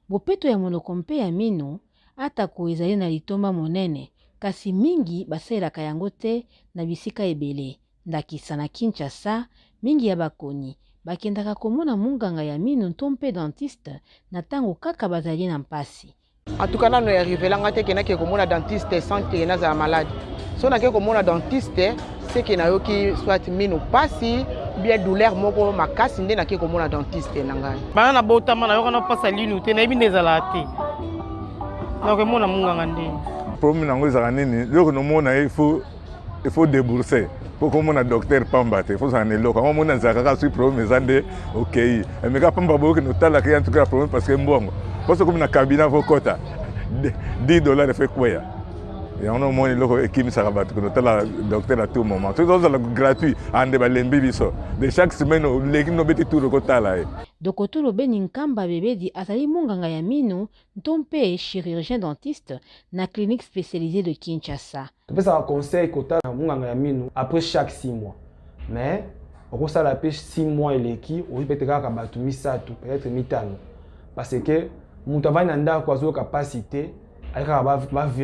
Bopeto ya monoko mpe ya mino atako ezali na litomba monene kasi mingi basalelaka yango te na bisika ebele. Ndakisa na Kinshasa mingi ya bakoni bakendaka komona munganga ya mino to mpe dentiste na ntango kaka bazali na mpasi. En tout cas nano ya rivelanga te kenaki komona dentiste sans que nazala malade. So nake komona dentiste c'est que nayoki soit mino pasi bien douleur moko makasi nde nake komona dentiste na ngai. Bana na botama na yoko na pasa linu te na ibi nezala te. Na komona munganga nde. Problème nango ezaka nini? Loko no mona il faut débourser. Pour qu'on ait un docteur Pamba, il faut s'en aller là. Quand on a un problème, ok. Mais quand Pamba beaucoup nous t'a la client tout cas problème parce que bon, parce que comme un cabinet vos quotas, $10 fait quoi ya? Et on a moins le équipe ça rabat que nous t'a la docteur à tout moment. Tout ça c'est gratuit. En débat l'embibiso. De chaque semaine l'équipe nous bête tout le quota là. Dokotolo Beninkamba Bebedi azali munganga ya mino ntompe chirurgien dentiste na clinique spécialisée de Kinshasa. Tu peux savoir conseil kota na munganga ya mino après chaque 6 mois. Mais au ça la pêche 6 mois eleki, ou peut-être ka batu misatu, peut-être mitano. Parce que mutu avani na ndako azo capacité ayaka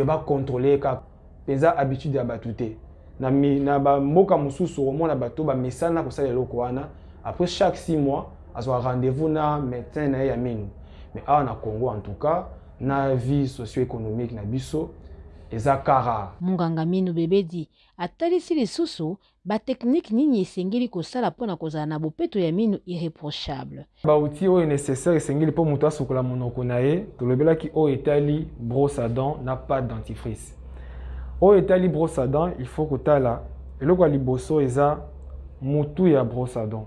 ba contrôler ka penza habitude ya batute. Na ba mboka mususu au moins na bato ba mesana ko sala eloko wana après chaque 6 mois a rendez-vous na médecin na ya mino. Mais à na Congo en tout cas, na vie socio-économique na biso eza kara. Munganga mino Bebedi atalisi lisusu ba technique nini esengeli kosala pona kozala na bopeto ya mino irréprochable. Ba outil oyo nécessaire esengeli po mutu asokola monoko na ye, tolobelaki oyo etali brosse à dents na pâte dentifrice. Oyo etali brosse à dents, il faut kotala eloko ya liboso eza mutu ya brosse à dents.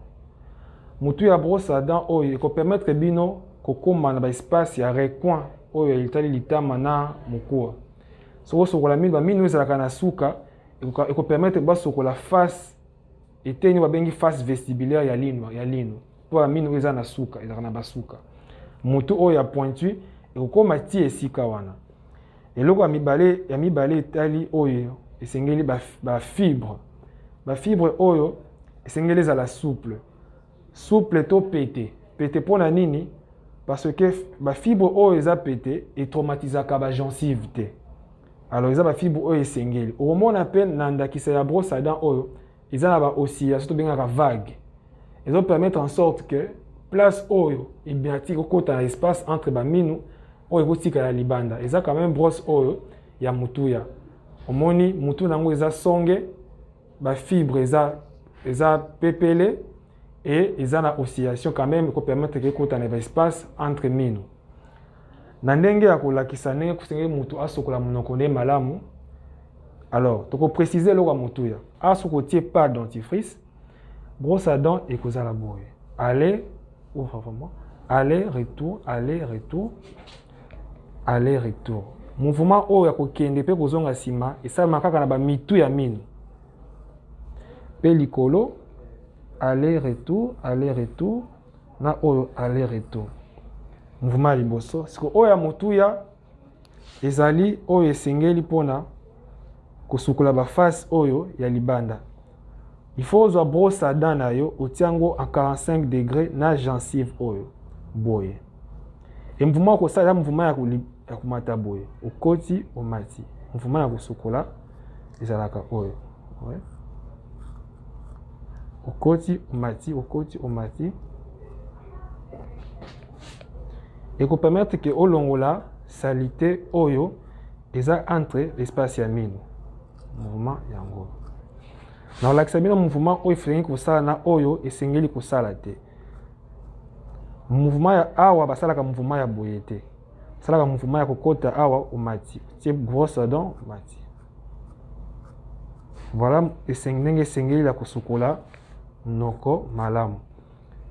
Mutu ya brosse à dents oyo ko permettre bino kokoma na ba espace ya recoin oyo etali litama na mukuwa. Soko sokola mino ba mino ezalaka na suka eko permettre ba sokola face eteni ba bengi face vestibulaire ya lino po ba mino eza na suka ezalaka na basuka. Mutu oyo ya pointu ekokoma ti esika wana. Eloko ya mibale etali oyo esengeli ba fibre. Ba fibre oyo esengeli ezala souple. Souple to pété. Pété pour la nini parce que ba fibre oyo eza pété et traumatisaka ba gencive te. Alors eza ba fibre oyo esengeli. Au moment à peine nanda ki ya brosse à dents oyo eza na ba oscillation to bengaka vague. Ils vont permettre en sorte que place oyo et bien ti kokota na espace entre ba minu oyo kotika la libanda. Eza quand même brosse oyo ya mutuya. Omoni mutu nango eza songe ba fibre eza pepele et ils ont une oscillation quand même qui permet que y ait un espace entre mino. Na ndenge ya kolakisa ndenge kusenge mutu asokola monoko ne malamu. Alors, tu peux préciser le mutu ya. Asokotie pas dentifrice, brosse à dents et kozala boye. Aller retour, aller retour, aller retour. Mouvement o ya kokende pe kozonga sima et ça makaka na ba mitu ya mino. Pe likolo aller-retour, na oyo aller-retour. Mouvement liboso. Siko oyo ya motuya ezali oyo esengeli pona kosukola ba face oyo ya libanda. Il faut ozwa brosse à dents na yo otiango à 45 degrés na gencive oyo boye. Et mouvement ko sala mouvement ya kumata boye. Okoti omati. Mouvement ya kosukola ezalaka oyo. Ouais. Okoti omati. Et qu'on permettre que au longola salité oyo eza entre l'espace ya mino. Mouvement yango. Na relaxamina mouvement oyo fengi ko sala na oyo esengeli ko sala te. Mouvement ya awa basalaka mouvement ya boyete. Salaka mouvement ya kokota awa omati. Tie brosse à dents omati. Voilà esengeli la kosukola noko malamu.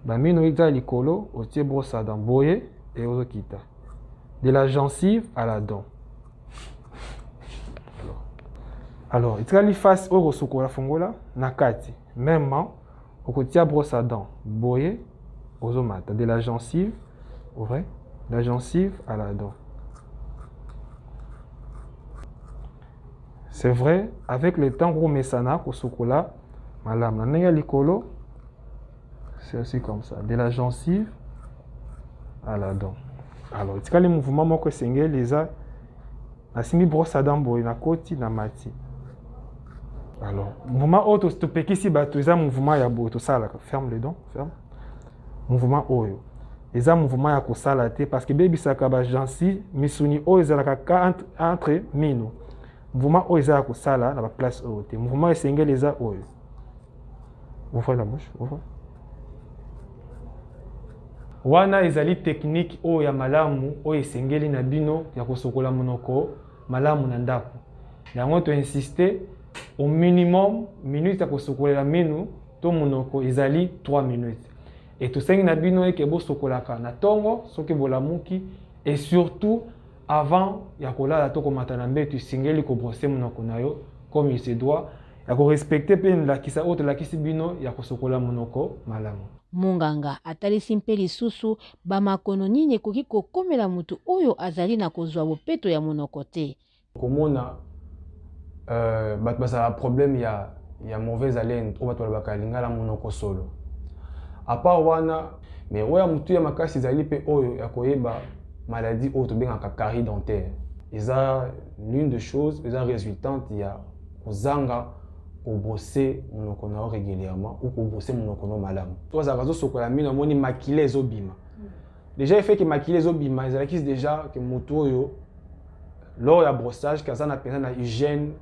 Ba mino eza likolo otie brosse à dents boye et ozokita. De la gencive à la dent. Alors, itikali face oyo kosukola fongola na kati. Même okotia brosse à dents boye ozomata. De la gencive, vrai? La gencive à la dent. C'est vrai, avec le temps qu'on met ça na kosukola malamu. Na ndenge likolo, c'est aussi comme ça. De la gencive à la dent. Alors tikali mouvement moko esengeli eza nasimbi brosse à dents boye na koti na mati. Alors mouvement oyo topekisi bato eza mouvement ya boye tosalaka ferme les dents, ferme. Mouvement oyo eza mouvement ya kosala te parce que bebisaka bajansi misuni oyo ezalaka entre mino. Mouvement oyo eza ya kosala na baplace oyo te. Mouvement esengeli eza oyo. Ouvrez la bouche, ouvre. Wana ezali technique oyo ya malamu oyo esengeli na bino ya kosokola monoko malamu na ndako. Yango to insister au minimum minute ya kosokolela minu to monoko ezali 3 minutes. Et to sengi na bino eke bo sokolaka na tongo soki bolamuki et surtout avant ya kolala to komata na mbetu singeli ko brosser monoko na yo comme il se doit. Ya ko respecter pe lakisa oyo lakisi bino ya kosokola monoko malamu. Munganga atalisi mpe lisusu bamakono nini ekoki kokomela mutu oyo azali na kozwa bopeto ya monoko te. Komona bato bazala problème ya mauvaise haleine oyo bato balobaka lingala monoko solo. À part wana mais oyo mutu ya makasi ezali mpe oyo ya koyeba maladie oyo tobengaka carie dentaire. Eza l'une des choses eza résultante ya kozanga pour brosser monoko na régulièrement ou pour brosser monoko na malamu. Toi ça va sokola mino moni makile ezobima. Déjà il fait que makile ezobima ezalaki déjà que moto oyo lors ya brossage kaza na penza na hygiène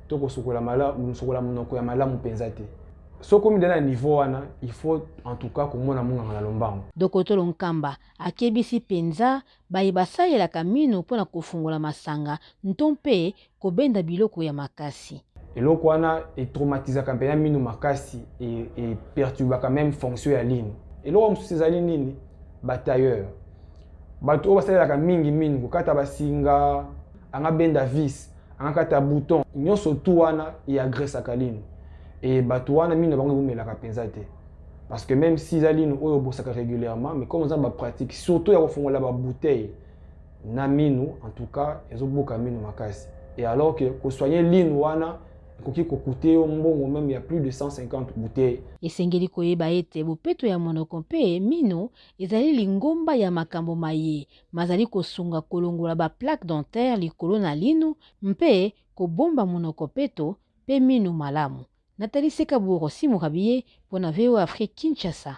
to ko sokola malamu sokola monoko ya malamu penza te. So comme dans le niveau wana il faut en tout cas komona munganga na lombango. Dokotolo Nkamba akebisi penza bayibasalelaka mino mpona kofungola masanga ntompe kobenda biloko ya makasi. Eloko wana etraumatisaka mpenza mino makasi et perturbaka même fonction ya ligne. Eloko mosusu ezali nini batailleur bato oyo basalelaka mingi mino kokata basinga anga benda vis anga kata bouton nyonso tu wana eagresaka ligne et bato wana mino bango ebumelaka mpenza te parce que même si ezali ligne oyo obosaka régulièrement mais comme oza bapratique surtout ya kofongola babouteille na mino en tout cas ezoboka mino makasi et alors que kosoigner ligne wana koki kokuter yo mbongo même il y a plus de 150 bouteilles. Esengeli koyeba ete bopeto ya monoko mpe mino ezali lingomba ya makambo maye mazali kosunga kolongola ba plaque dentaire likolo na lino mpe kobomba monoko peto mpe mino malamu. Nathalie Sekaburo, Simon Rabier, pour VOA Afrique Kinshasa.